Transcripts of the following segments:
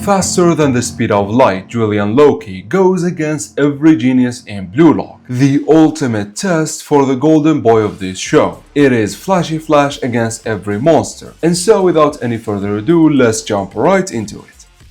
Faster than the speed of light, Julian Loki goes against every genius in Blue Lock, the ultimate test for the golden boy of this show. It is Flashy Flash against every monster. And so without any further ado, let's jump right into it.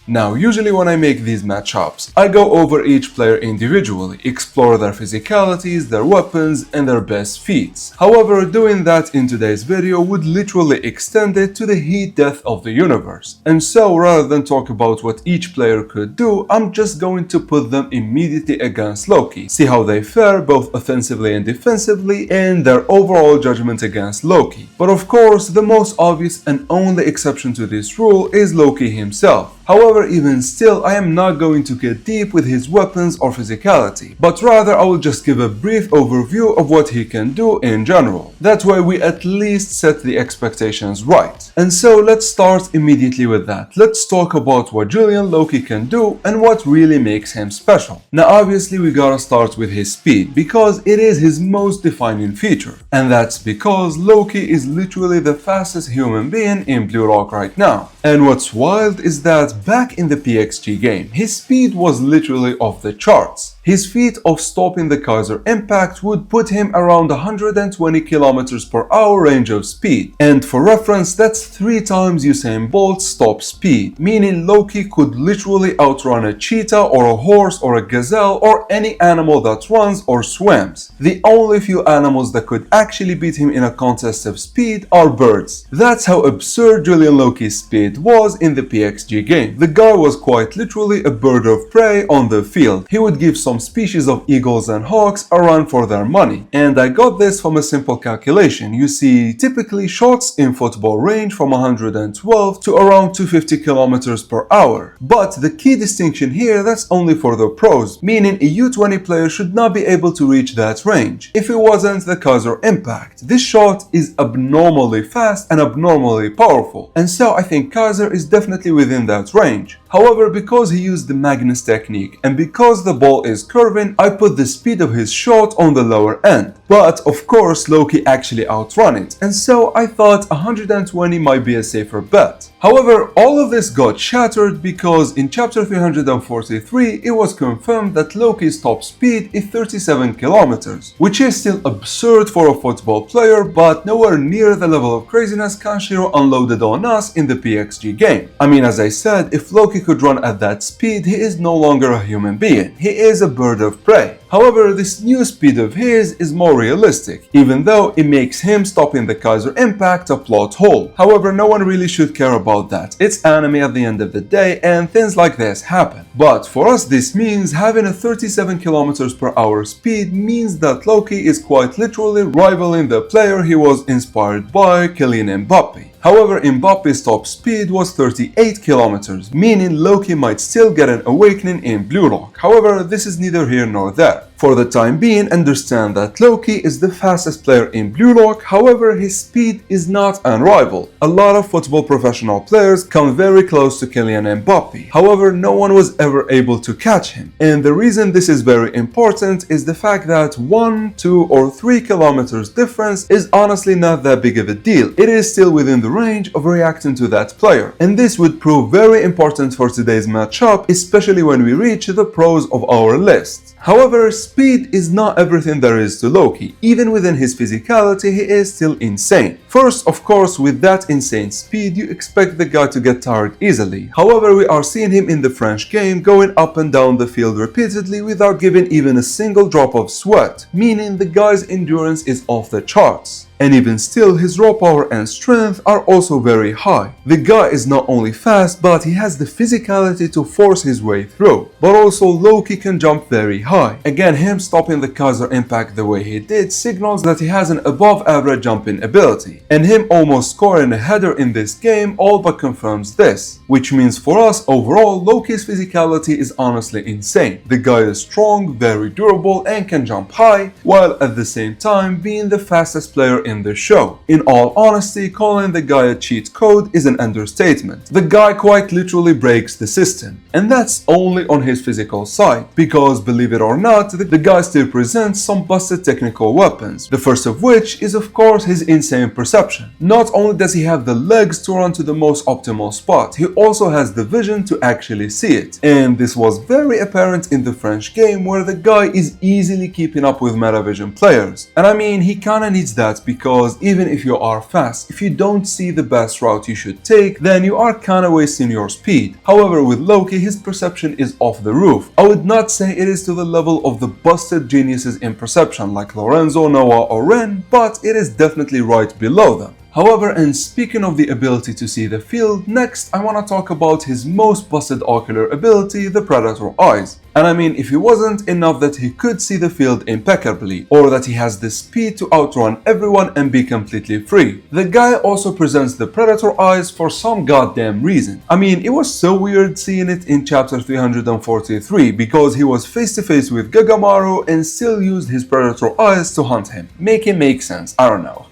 Now, usually when I make these matchups, I go over each player individually, explore their physicalities, their weapons, and their best feats. However, doing that in today's video would literally extend it to the heat death of the universe. And so, rather than talk about what each player could do, I'm just going to put them immediately against Loki, see how they fare both offensively and defensively, and their overall judgment against Loki. But of course, the most obvious and only exception to this rule is Loki himself. However, even still, I am not going to get deep with his weapons or physicality, but rather I will just give a brief overview of what he can do in general. That way we at least set the expectations right. And so let's start immediately with that. Let's talk about what Julian Loki can do and what really makes him special. Now obviously we gotta start with his speed, because it is his most defining feature. And that's because Loki is literally the fastest human being in Blue Lock right now. And what's wild is that back in the PXG game, his speed was literally off the charts. His feat of stopping the Kaiser impact would put him around 120 km per hour range of speed. And for reference, that's 3 times Usain Bolt's stop speed, meaning Loki could literally outrun a cheetah or a horse or a gazelle or any animal that runs or swims. The only few animals that could actually beat him in a contest of speed are birds. That's how absurd Julian Loki's speed was in the PXG game. The guy was quite literally a bird of prey on the field. He would give some species of eagles and hawks a run for their money. And I got this from a simple calculation. You see, typically shots in football range from 112 to around 250 km per hour. But the key distinction here, that's only for the pros, meaning a U20 player should not be able to reach that range if it wasn't the Kaiser impact. This shot is abnormally fast and abnormally powerful, and so I think Kaiser is definitely within that range. However, because he used the Magnus technique and because the ball is curving, I put the speed of his shot on the lower end. But of course, Loki actually outrun it, and so I thought 120 might be a safer bet. However, all of this got shattered because in chapter 343 it was confirmed that Loki's top speed is 37 km, which is still absurd for a football player, but nowhere near the level of craziness Kanshiro unloaded on us in the PXG game. I mean, as I said, if Loki could run at that speed, he is no longer a human being. He is a bird of prey. However, this new speed of his is more realistic, even though it makes him stopping the Kaiser impact a plot hole. However, no one really should care about that. It's anime at the end of the day, and things like this happen. But for us, this means having a 37 km per hour speed means that Loki is quite literally rivaling the player he was inspired by, Kylian Mbappe. However, Mbappe's top speed was 38 km, meaning Loki might still get an awakening in Blue Lock. However, this is neither here nor there. For the time being, understand that Loki is the fastest player in Blue Lock, however his speed is not unrivaled. A lot of football professional players come very close to Kylian Mbappe, however no one was ever able to catch him. And the reason this is very important is the fact that 1, 2 or 3 kilometers difference is honestly not that big of a deal. It is still within the range of reacting to that player. And this would prove very important for today's matchup, especially when we reach the pros of our list. However, speed is not everything there is to Loki. Even within his physicality, he is still insane. First, of course, with that insane speed, you expect the guy to get tired easily. However, we are seeing him in the French game going up and down the field repeatedly without giving even a single drop of sweat, meaning the guy's endurance is off the charts. And even still, his raw power and strength are also very high. The guy is not only fast, but he has the physicality to force his way through. But also Loki can jump very high. Again, him stopping the Kaiser impact the way he did signals that he has an above average jumping ability. And him almost scoring a header in this game all but confirms this. Which means for us overall, Loki's physicality is honestly insane. The guy is strong, very durable and can jump high, while at the same time being the fastest player in in the show. In all honesty, calling the guy a cheat code is an understatement. The guy quite literally breaks the system, and that's only on his physical side, because believe it or not, the guy still presents some busted technical weapons, the first of which is of course his insane perception. Not only does he have the legs to run to the most optimal spot, he also has the vision to actually see it, and this was very apparent in the French game where the guy is easily keeping up with Metavision players. And I mean, he kinda needs that because even if you are fast, if you don't see the best route you should take, then you are kinda wasting your speed. However, with Loki, his perception is off the roof. I would not say it is to the level of the busted geniuses in perception like Lorenzo, Noah or Ren, but it is definitely right below them. However, and speaking of the ability to see the field, next I want to talk about his most busted ocular ability, the Predator Eyes. And I mean, if it wasn't enough that he could see the field impeccably, or that he has the speed to outrun everyone and be completely free, the guy also presents the Predator Eyes for some goddamn reason. I mean, it was so weird seeing it in chapter 343 because he was face to face with Gagamaru and still used his Predator Eyes to hunt him. Make it make sense, I don't know.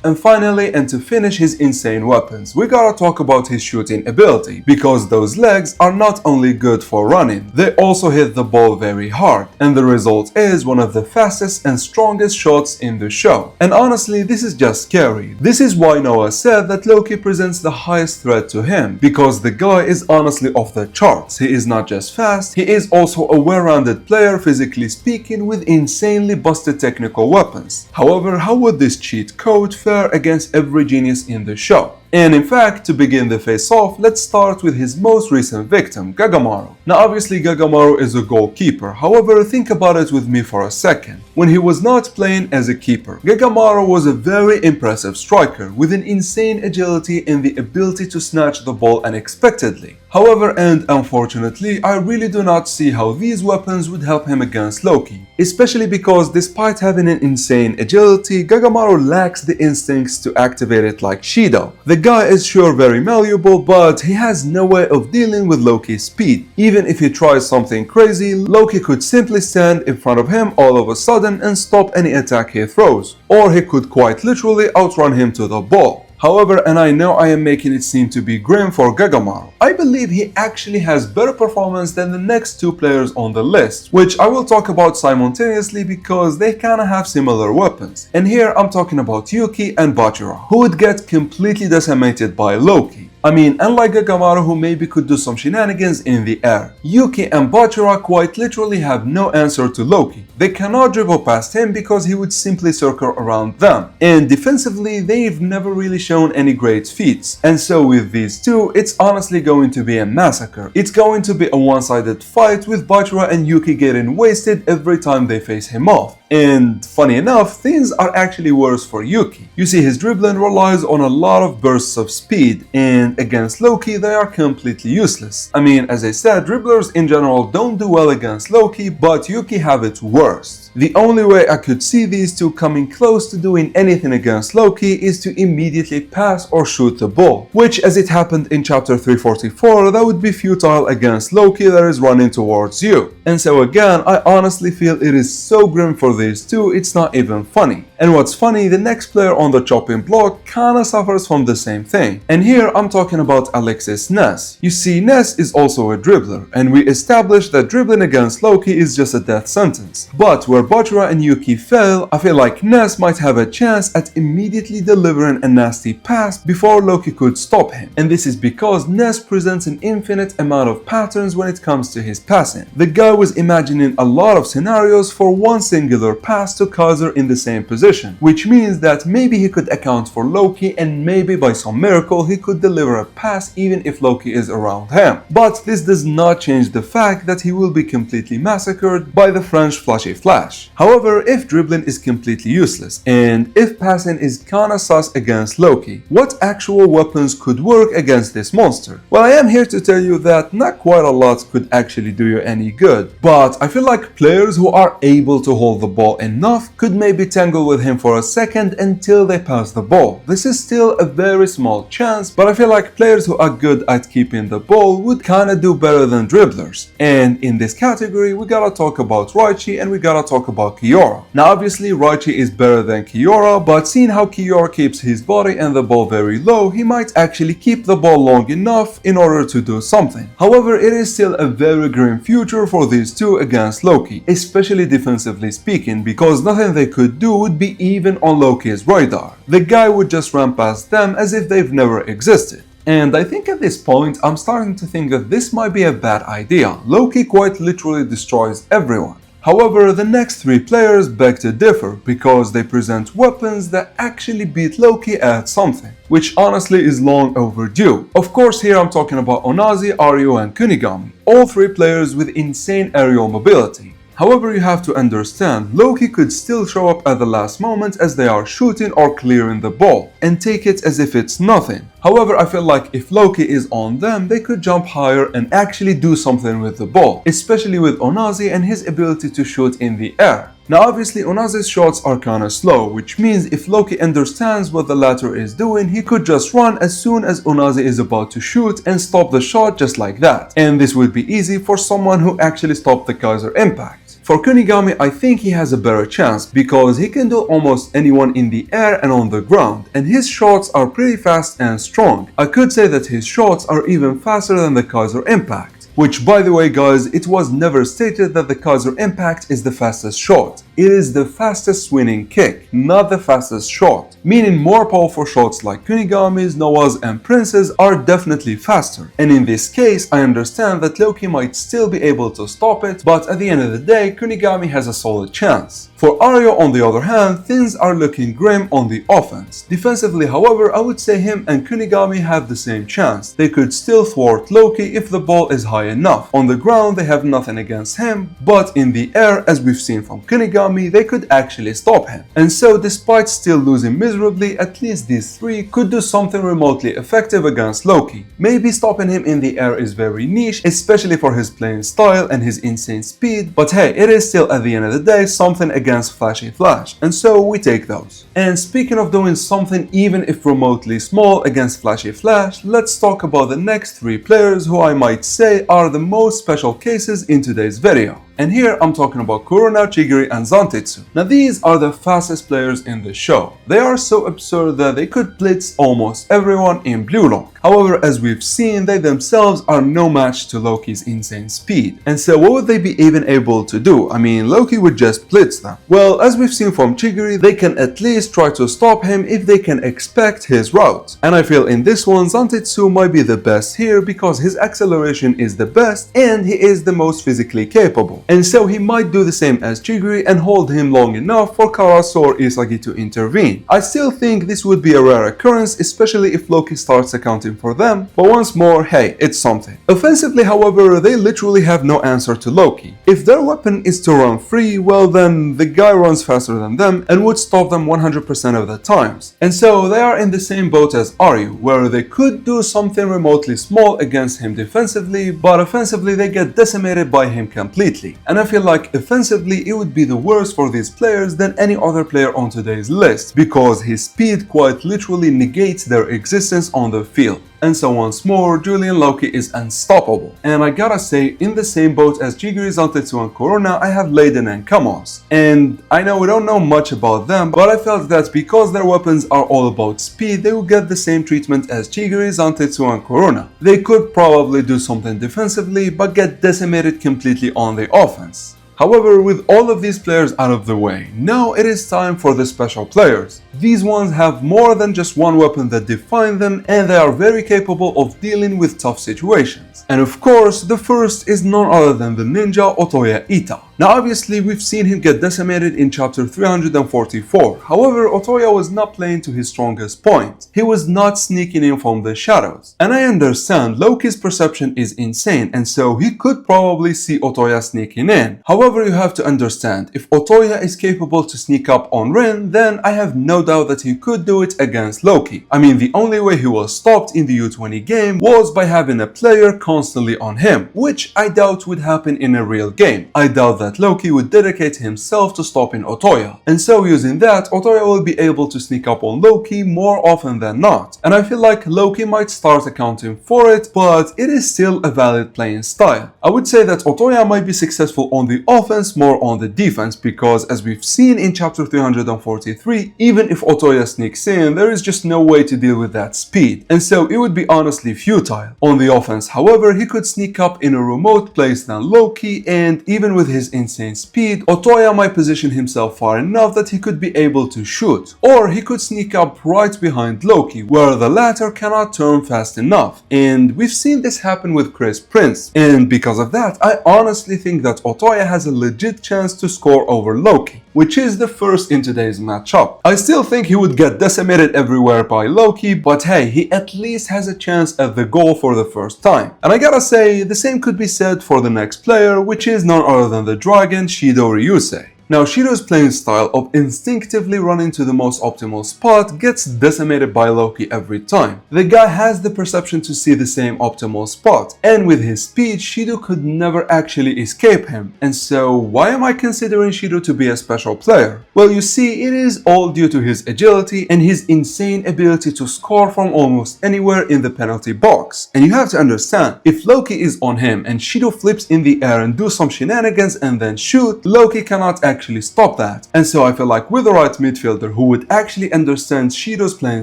And finally, and to finish his insane weapons, we gotta talk about his shooting ability, because those legs are not only good for running, they also hit the ball very hard, and the result is one of the fastest and strongest shots in the show. And honestly, this is just scary. This is why Noah said that Loki presents the highest threat to him, because the guy is honestly off the charts. He is not just fast, he is also a well-rounded player physically speaking with insanely busted technical weapons. However, how would this cheat code fare against every genius in the show? And in fact, to begin the face-off, let's start with his most recent victim, Gagamaru. Now obviously Gagamaru is a goalkeeper, however think about it with me for a second. When he was not playing as a keeper, Gagamaru was a very impressive striker with an insane agility and the ability to snatch the ball unexpectedly. However, and unfortunately, I really do not see how these weapons would help him against Loki, especially because despite having an insane agility, Gagamaru lacks the instincts to activate it like Shido. The guy is sure very malleable, but he has no way of dealing with Loki's speed. Even if he tries something crazy, Loki could simply stand in front of him all of a sudden and stop any attack he throws, or he could quite literally outrun him to the ball. However, and I know I am making it seem to be grim for Gagamaru, I believe he actually has better performance than the next two players on the list, which I will talk about simultaneously because they kinda have similar weapons. And here I'm talking about Yuki and Bachira, who would get completely decimated by Loki. I mean, unlike Gagamaru who maybe could do some shenanigans in the air, Yuki and Bachira quite literally have no answer to Loki. They cannot dribble past him because he would simply circle around them. And defensively, they've never really shown any great feats. And so with these two, it's honestly going to be a massacre. It's going to be a one-sided fight with Bachira and Yuki getting wasted every time they face him off. And funny enough, things are actually worse for Yuki. You see, his dribbling relies on a lot of bursts of speed, and against Loki they are completely useless. I mean, as I said, dribblers in general don't do well against Loki, but Yuki have it worse. The only way I could see these two coming close to doing anything against Loki is to immediately pass or shoot the ball, which as it happened in chapter 344, that would be futile against Loki that is running towards you. And so again, I honestly feel it is so grim for these two, it's not even funny. And what's funny, the next player on the chopping block kinda suffers from the same thing. And here I'm talking about Alexis Ness. You see, Ness is also a dribbler, and we established that dribbling against Loki is just a death sentence. But where Bachira and Yuki fail, I feel like Ness might have a chance at immediately delivering a nasty pass before Loki could stop him. And this is because Ness presents an infinite amount of patterns when it comes to his passing. The guy was imagining a lot of scenarios for one singular pass to Kaiser in the same position, which means that maybe he could account for Loki and maybe by some miracle he could deliver a pass even if Loki is around him. But this does not change the fact that he will be completely massacred by the French flashy flash. However, if dribbling is completely useless and if passing is kinda sus against Loki, what actual weapons could work against this monster? Well, I am here to tell you that not quite a lot could actually do you any good, but I feel like players who are able to hold the ball enough could maybe tangle with him for a second until they pass the ball. This is still a very small chance, but I feel like players who are good at keeping the ball would kinda do better than dribblers. And in this category, we gotta talk about Raichi and we gotta talk about Kiora. Now obviously Raichi is better than Kiora, but seeing how Kiora keeps his body and the ball very low, he might actually keep the ball long enough in order to do something. However, it is still a very grim future for these two against Loki, especially defensively speaking, because nothing they could do would be even on Loki's radar. The guy would just run past them as if they've never existed. And I think at this point, I'm starting to think that this might be a bad idea. Loki quite literally destroys everyone. However, the next three players beg to differ because they present weapons that actually beat Loki at something, which honestly is long overdue. Of course, here I'm talking about Onazi, Aryu and Kunigami, all three players with insane aerial mobility. However, you have to understand, Loki could still show up at the last moment as they are shooting or clearing the ball, and take it as if it's nothing. However, I feel like if Loki is on them, they could jump higher and actually do something with the ball, especially with Onazi and his ability to shoot in the air. Now obviously Onazi's shots are kinda slow, which means if Loki understands what the latter is doing, he could just run as soon as Onazi is about to shoot and stop the shot just like that. And this would be easy for someone who actually stopped the Kaiser impact. For Kunigami, I think he has a better chance because he can do almost anyone in the air and on the ground, and his shots are pretty fast and strong. I could say that his shots are even faster than the Kaiser impact. Which, by the way guys, it was never stated that the Kaiser impact is the fastest shot. It is the fastest swinging kick, not the fastest shot. Meaning more powerful shots like Kunigami's, Noah's and Prince's are definitely faster. And in this case, I understand that Loki might still be able to stop it, but at the end of the day, Kunigami has a solid chance. For Aryu, on the other hand, things are looking grim on the offense. Defensively, however, I would say him and Kunigami have the same chance. They could still thwart Loki if the ball is high enough. On the ground, they have nothing against him, but in the air, as we've seen from Kunigami, they could actually stop him. And so, despite still losing miserably, at least these three could do something remotely effective against Loki. Maybe stopping him in the air is very niche, especially for his playing style and his insane speed, but hey, it is still at the end of the day something against Flashy Flash, and so we take those. And speaking of doing something even if remotely small against Flashy Flash, let's talk about the next three players who I might say are the most special cases in today's video. And here I'm talking about Kurona, Chigiri and Zantetsu. Now these are the fastest players in the show. They are so absurd that they could blitz almost everyone in Blue Lock. However, as we've seen, they themselves are no match to Loki's insane speed. And so what would they be even able to do? I mean, Loki would just blitz them. Well, as we've seen from Chigiri, they can at least try to stop him if they can expect his route. And I feel in this one, Zantetsu might be the best here because his acceleration is the best and he is the most physically capable. And so he might do the same as Chigiri and hold him long enough for Karasu or Isagi to intervene. I still think this would be a rare occurrence, especially if Loki starts accounting for them, but once more, hey, it's something. Offensively, however, they literally have no answer to Loki. If their weapon is to run free, well then the guy runs faster than them and would stop them 100% of the times. And so they are in the same boat as Aryu, where they could do something remotely small against him defensively, but offensively they get decimated by him completely. And I feel like offensively it would be the worst for these players than any other player on today's list, because his speed quite literally negates their existence on the field. And so once more, Julian Loki is unstoppable. And I gotta say, in the same boat as Chigiri, Zantetsu and Kurona, I have Leiden and Kamos. And I know we don't know much about them, but I felt that because their weapons are all about speed, they will get the same treatment as Chigiri, Zantetsu and Kurona. They could probably do something defensively, but get decimated completely on the offense. However, with all of these players out of the way, now it is time for the special players. These ones have more than just one weapon that define them, and they are very capable of dealing with tough situations. And of course, the first is none other than the ninja Otoya Ita. Now obviously we've seen him get decimated in chapter 344, however Otoya was not playing to his strongest point. He was not sneaking in from the shadows. And I understand Loki's perception is insane, and so he could probably see Otoya sneaking in. However, you have to understand, if Otoya is capable to sneak up on Rin, then I have no doubt that he could do it against Loki. I mean, the only way he was stopped in the U20 game was by having a player constantly on him, which I doubt would happen in a real game. I doubt that Loki would dedicate himself to stopping Otoya. And so using that, Otoya will be able to sneak up on Loki more often than not. And I feel like Loki might start accounting for it, but it is still a valid playing style. I would say that Otoya might be successful on the offense more on the defense, because as we've seen in chapter 343, even if Otoya sneaks in, there is just no way to deal with that speed. And so it would be honestly futile. On the offense, however, he could sneak up in a remote place than Loki, and even with his insane speed, Otoya might position himself far enough that he could be able to shoot. Or he could sneak up right behind Loki, where the latter cannot turn fast enough. And we've seen this happen with Chris Prince. And because of that, I honestly think that Otoya has a legit chance to score over Loki, which is the first in today's matchup. I still think he would get decimated everywhere by Loki, but hey, he at least has a chance at the goal for the first time. And I gotta say, the same could be said for the next player, which is none other than the dragon Shido Ryusei. Now, Shido's playing style of instinctively running to the most optimal spot gets decimated by Loki every time. The guy has the perception to see the same optimal spot, and with his speed, Shido could never actually escape him. And so, why am I considering Shido to be a special player? Well, you see, it is all due to his agility and his insane ability to score from almost anywhere in the penalty box. And you have to understand, if Loki is on him and Shido flips in the air and do some shenanigans and then shoot, Loki cannot actually stop that. And so I feel like with the right midfielder who would actually understand Shido's playing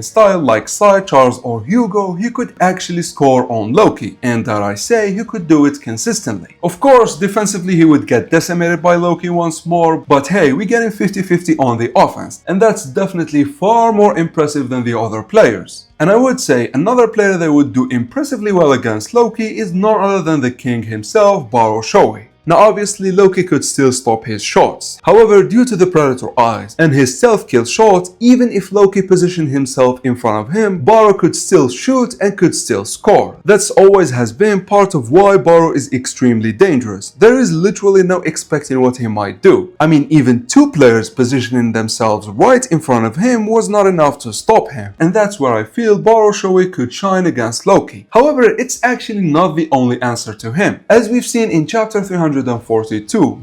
style, like Sai, Charles or Hugo, he could actually score on Loki, and dare I say, he could do it consistently. Of course, defensively he would get decimated by Loki once more, but hey, we get him 50-50 on the offense, and that's definitely far more impressive than the other players. And I would say another player that would do impressively well against Loki is none other than the king himself, Baro Shoei. Now obviously Loki could still stop his shots. However, due to the Predator eyes and his stealth kill shots, even if Loki positioned himself in front of him, Baro could still shoot and could still score. That's always has been part of why Baro is extremely dangerous. There is literally no expecting what he might do. I mean, even two players positioning themselves right in front of him was not enough to stop him. And that's where I feel Baro Shoei could shine against Loki. However, it's actually not the only answer to him. As we've seen in chapter 342,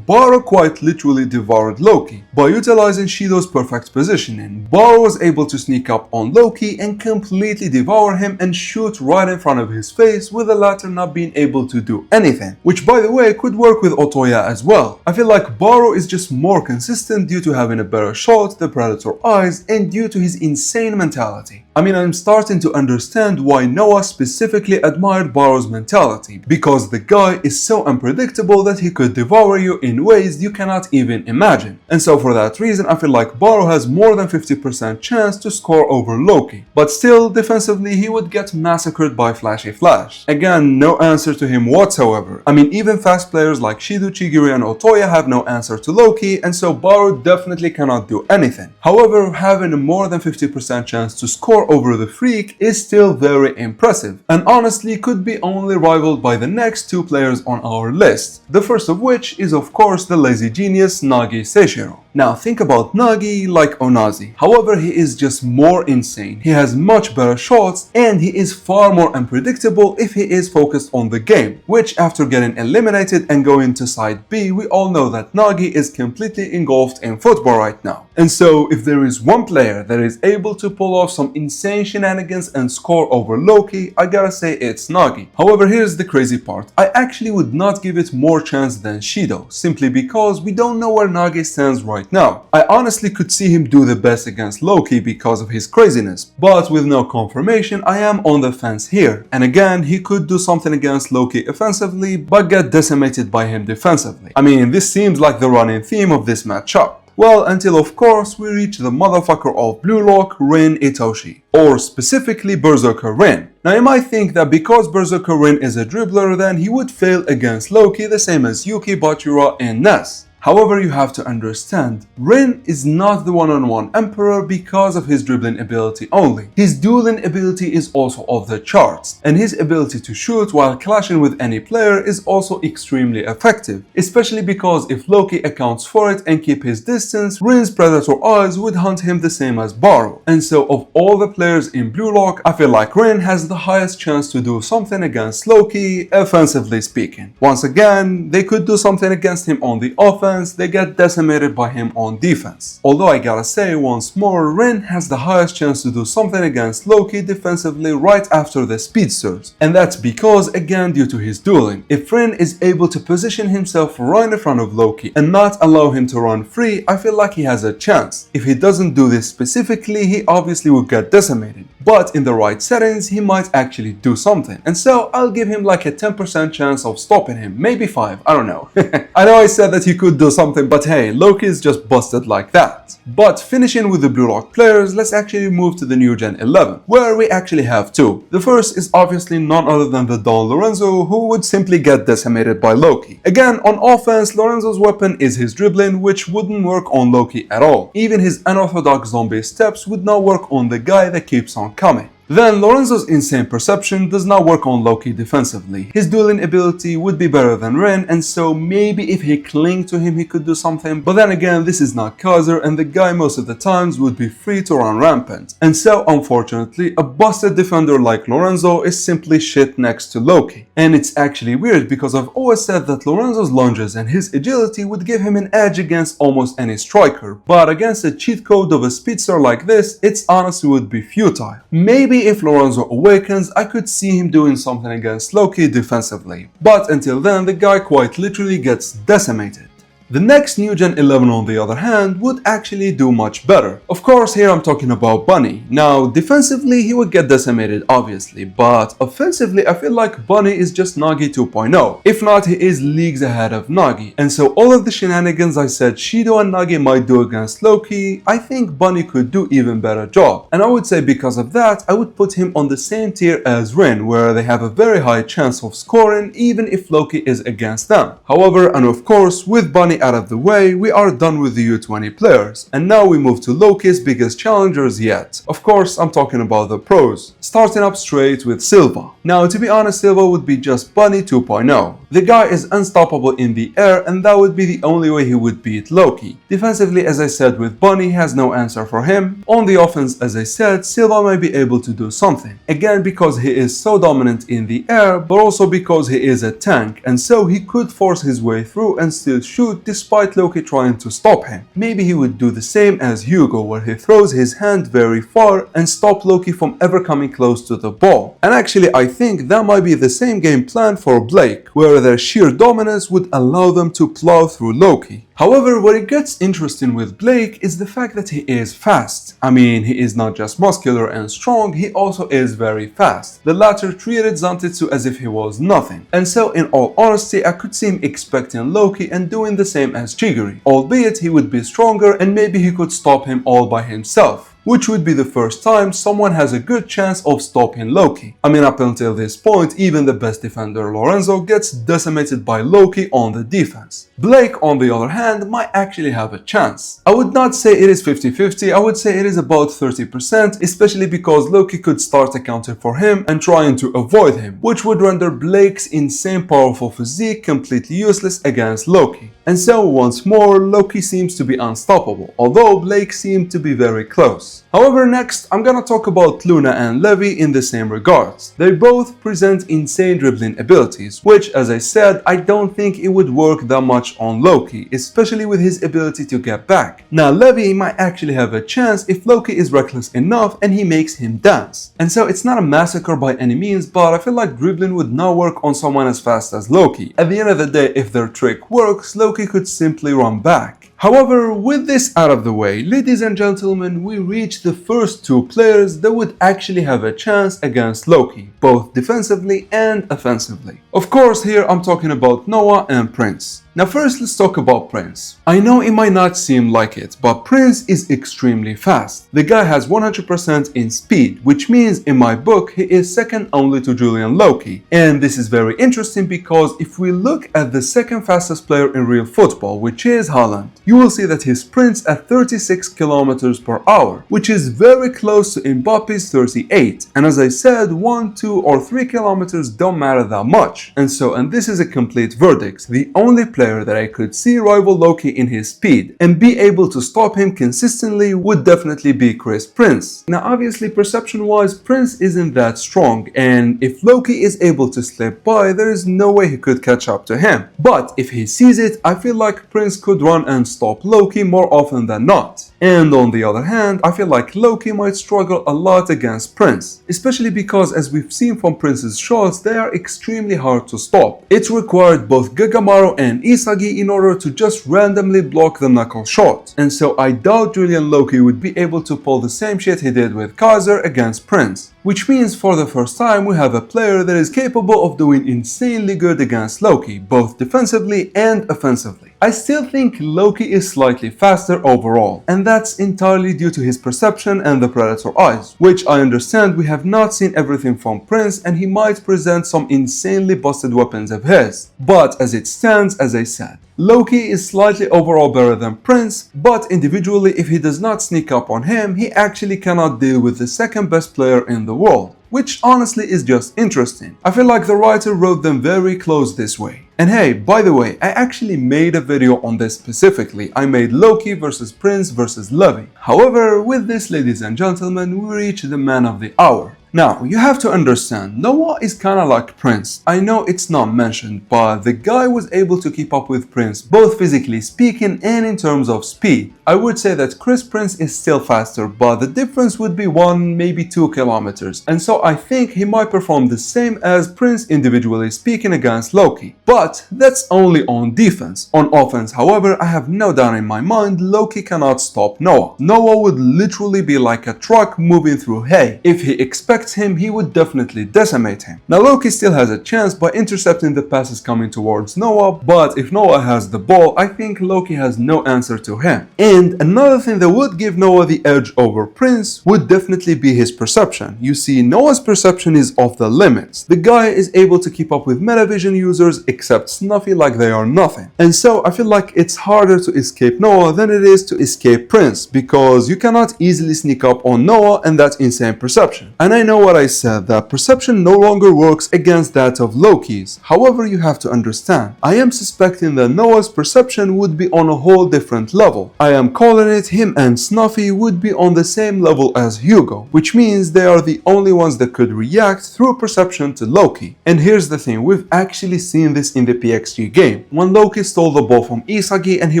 Baro quite literally devoured Loki. By utilizing Shido's perfect positioning, Baro was able to sneak up on Loki and completely devour him and shoot right in front of his face, with the latter not being able to do anything. Which, by the way, could work with Otoya as well. I feel like Baro is just more consistent due to having a better shot, the Predator eyes, and due to his insane mentality. I mean, I'm starting to understand why Noah specifically admired Baro's mentality, because the guy is so unpredictable that he could devour you in ways you cannot even imagine. And so for that reason, I feel like Baro has more than 50% chance to score over Loki. But still, defensively, he would get massacred by Flashy Flash. Again, no answer to him whatsoever. I mean, even fast players like Shido, Chigiri and Otoya have no answer to Loki, and so Baro definitely cannot do anything. However, having a more than 50% chance to score over the Freak is still very impressive, and honestly could be only rivaled by the next two players on our list. The first of which is of course the lazy genius Nagi Seishiro. Now think about Nagi like Onazi. However, he is just more insane. He has much better shots and he is far more unpredictable if he is focused on the game, which after getting eliminated and going to side B, we all know that Nagi is completely engulfed in football right now. And so if there is one player that is able to pull off some insane shenanigans and score over Loki, I gotta say it's Nagi. However, here's the crazy part. I actually would not give it more chance than Shido, simply because we don't know where Nagi stands right now. I honestly could see him do the best against Loki because of his craziness, but with no confirmation, I am on the fence here. And again, he could do something against Loki offensively, but get decimated by him defensively. I mean, this seems like the running theme of this matchup. Well, until of course we reach the motherfucker of Blue Lock, Rin Itoshi, or specifically Berserker Rin. Now you might think that because Berserker Rin is a dribbler, then he would fail against Loki the same as Yuki, Bachura and Ness. However, you have to understand, Rin is not the one-on-one emperor because of his dribbling ability only. His dueling ability is also off the charts, and his ability to shoot while clashing with any player is also extremely effective, especially because if Loki accounts for it and keep his distance, Rin's predator eyes would hunt him the same as Baro. And so of all the players in Blue Lock, I feel like Rin has the highest chance to do something against Loki, offensively speaking. Once again, they could do something against him on the offense, they get decimated by him on defense. Although I gotta say once more, Rin has the highest chance to do something against Loki defensively right after the speedsters. And that's because, again, due to his dueling. If Rin is able to position himself right in front of Loki and not allow him to run free, I feel like he has a chance. If he doesn't do this specifically, he obviously would get decimated. But in the right settings, he might actually do something. And so I'll give him like a 10% chance of stopping him. Maybe 5, I don't know. I know I said that he could do something, but hey, Loki is just busted like that. But finishing with the Blue Lock players, let's actually move to the new Gen 11, where we actually have 2. The first is obviously none other than the Don Lorenzo, who would simply get decimated by Loki. Again, on offense, Lorenzo's weapon is his dribbling, which wouldn't work on Loki at all. Even his unorthodox zombie steps would not work on the guy that keeps on coming. Then Lorenzo's insane perception does not work on Loki defensively. His dueling ability would be better than Rin, and so maybe if he clinged to him he could do something, but then again this is not Kaiser and the guy most of the times would be free to run rampant. And so unfortunately a busted defender like Lorenzo is simply shit next to Loki. And it's actually weird because I've always said that Lorenzo's lunges and his agility would give him an edge against almost any striker, but against a cheat code of a speedster like this, it's honestly would be futile. Maybe if Lorenzo awakens, I could see him doing something against Loki defensively, but until then the guy quite literally gets decimated. The next new Gen 11 on the other hand would actually do much better. Of course here I'm talking about Bunny. Now defensively he would get decimated obviously, but offensively I feel like Bunny is just Nagi 2.0. If not, he is leagues ahead of Nagi. And so all of the shenanigans I said Shido and Nagi might do against Loki, I think Bunny could do even better job. And I would say because of that I would put him on the same tier as Rin, where they have a very high chance of scoring even if Loki is against them. However, and of course with Bunny out of the way, we are done with the U20 players, and now we move to Loki's biggest challengers yet. Of course, I'm talking about the pros, starting up straight with Silva. Now, to be honest, Silva would be just Bunny 2.0. The guy is unstoppable in the air, and that would be the only way he would beat Loki. Defensively, as I said with Bunny, has no answer for him. On the offense, as I said, Silva may be able to do something. Again, because he is so dominant in the air, but also because he is a tank, and so he could force his way through and still shoot despite Loki trying to stop him. Maybe he would do the same as Hugo, where he throws his hand very far and stop Loki from ever coming close to the ball. And actually I think that might be the same game plan for Blake, where their sheer dominance would allow them to plow through Loki. However, what it gets interesting with Blake is the fact that he is fast. I mean, he is not just muscular and strong, he also is very fast. The latter treated Zantetsu as if he was nothing. And so in all honesty, I could see him expecting Loki and doing the same as Chigiri, albeit he would be stronger and maybe he could stop him all by himself, which would be the first time someone has a good chance of stopping Loki. I mean, up until this point, even the best defender Lorenzo gets decimated by Loki on the defense. Blake, on the other hand, might actually have a chance. I would not say it is 50-50, I would say it is about 30%, especially because Loki could start accounting for him and trying to avoid him, which would render Blake's insane powerful physique completely useless against Loki. And so once more, Loki seems to be unstoppable, although Blake seemed to be very close. However, next I'm gonna talk about Luna and Levi in the same regards. They both present insane dribbling abilities, which, as I said, I don't think it would work that much on Loki, especially with his ability to get back. Now Levi might actually have a chance if Loki is reckless enough and he makes him dance. And so it's not a massacre by any means, but I feel like dribbling would not work on someone as fast as Loki. At the end of the day, if their trick works, Loki could simply run back. However, with this out of the way, ladies and gentlemen, we reach the first two players that would actually have a chance against Loki, both defensively and offensively. Of course, here I'm talking about Noah and Prince. Now first let's talk about Prince. I know it might not seem like it, but Prince is extremely fast. The guy has 100% in speed, which means in my book he is second only to Julian Loki. And this is very interesting because if we look at the second fastest player in real football, which is Haaland, you will see that he sprints at 36 kilometers per hour, which is very close to Mbappe's 38. And as I said, 1, 2 or 3 kilometers don't matter that much. And this is a complete verdict. The only player that I could see rival Loki in his speed and be able to stop him consistently would definitely be Chris Prince. Now obviously perception wise Prince isn't that strong, and if Loki is able to slip by there is no way he could catch up to him. But if he sees it, I feel like Prince could run and stop Loki more often than not. And on the other hand, I feel like Loki might struggle a lot against Prince, especially because as we've seen from Prince's shots, they are extremely hard to stop. It required both Gagamaru and Isagi in order to just randomly block the knuckle shot. And so I doubt Julian Loki would be able to pull the same shit he did with Kaiser against Prince. Which means for the first time we have a player that is capable of doing insanely good against Loki, both defensively and offensively. I still think Loki is slightly faster overall, and that's entirely due to his perception and the Predator eyes, which I understand we have not seen everything from Prince and he might present some insanely busted weapons of his. But as it stands, as I said, Loki is slightly overall better than Prince, but individually if he does not sneak up on him, he actually cannot deal with the second best player in the world. Which honestly is just interesting. I feel like the writer wrote them very close this way. And hey, by the way, I actually made a video on this specifically. I made Loki versus Prince versus Levi. However, with this, ladies and gentlemen, we reach the man of the hour. Now, you have to understand, Noah is kinda like Prince. I know it's not mentioned, but the guy was able to keep up with Prince, both physically speaking and in terms of speed. I would say that Chris Prince is still faster, but the difference would be 1, maybe 2 kilometers. And so I think he might perform the same as Prince individually speaking against Loki. But that's only on defense. On offense, however, I have no doubt in my mind Loki cannot stop Noah. Noah would literally be like a truck moving through hay. If he expects him, he would definitely decimate him. Now Loki still has a chance by intercepting the passes coming towards Noah, but if Noah has the ball, I think Loki has no answer to him. And another thing that would give Noah the edge over Prince would definitely be his perception. You see, Noah's perception is off the limits. The guy is able to keep up with Metavision users except Snuffy like they are nothing. And so I feel like it's harder to escape Noah than it is to escape Prince, because you cannot easily sneak up on Noah and that insane perception. And I know what I said, that perception no longer works against that of Loki's. However, you have to understand, I am suspecting that Noah's perception would be on a whole different level. I am calling it him and Snuffy would be on the same level as Hugo, which means they are the only ones that could react through perception to Loki. And here's the thing, we've actually seen this in the PXG game, when Loki stole the ball from Isagi and he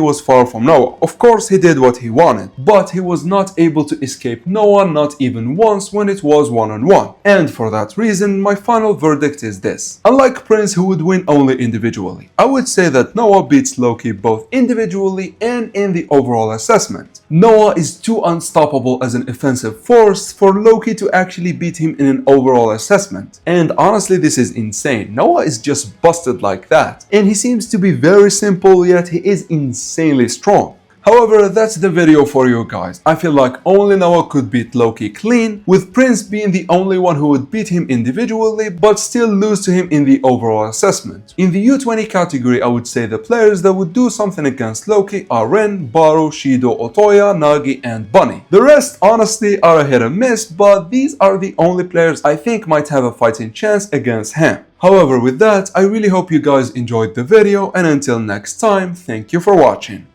was far from Noah. Of course he did what he wanted, but he was not able to escape Noah, not even once when it was one-on-one. And for that reason, my final verdict is this. Unlike Prince, who would win only individually, I would say that Noah beats Loki both individually and in the overall assessment. Noah is too unstoppable as an offensive force for Loki to actually beat him in an overall assessment. And honestly, this is insane. Noah is just busted like that. And he seems to be very simple, yet he is insanely strong. However, that's the video for you guys. I feel like only Noah could beat Loki clean, with Prince being the only one who would beat him individually, but still lose to him in the overall assessment. In the U20 category, I would say the players that would do something against Loki are Ren, Baru, Shido, Otoya, Nagi, and Bunny. The rest, honestly, are a hit or miss, but these are the only players I think might have a fighting chance against him. However, with that, I really hope you guys enjoyed the video, and until next time, thank you for watching.